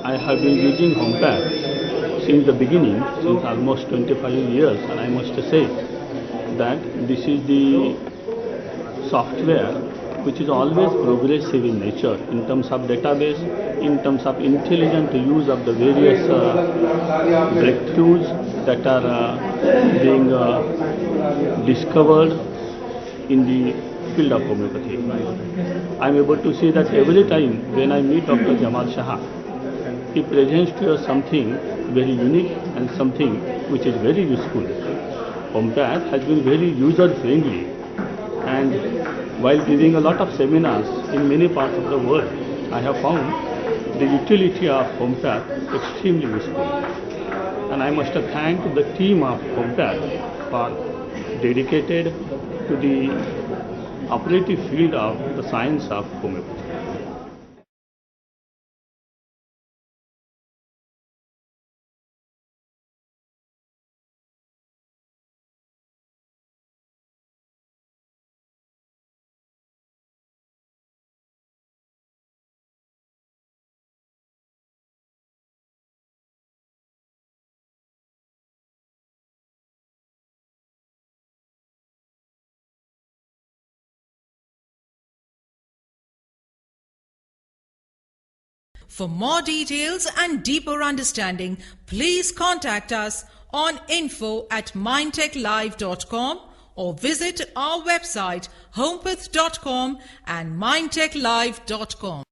I have been using Hompath since the beginning, since almost 25 years, and I must say that this is the software which is always progressive in nature in terms of database, in terms of intelligent use of the various breakthroughs that are being discovered in the field of homeopathy. I am able to see that every time when I meet Dr. Jamal Shah, he presents to us something very unique and something which is very useful. Hompath has been very user friendly, and while giving a lot of seminars in many parts of the world, I have found the utility of Hompath extremely useful. And I must thank the team of Hompath for dedicated to the operative field of the science of homeopathy. For more details and deeper understanding, please contact us on info@mindtechlive.com or visit our website homepath.com and mindtechlive.com.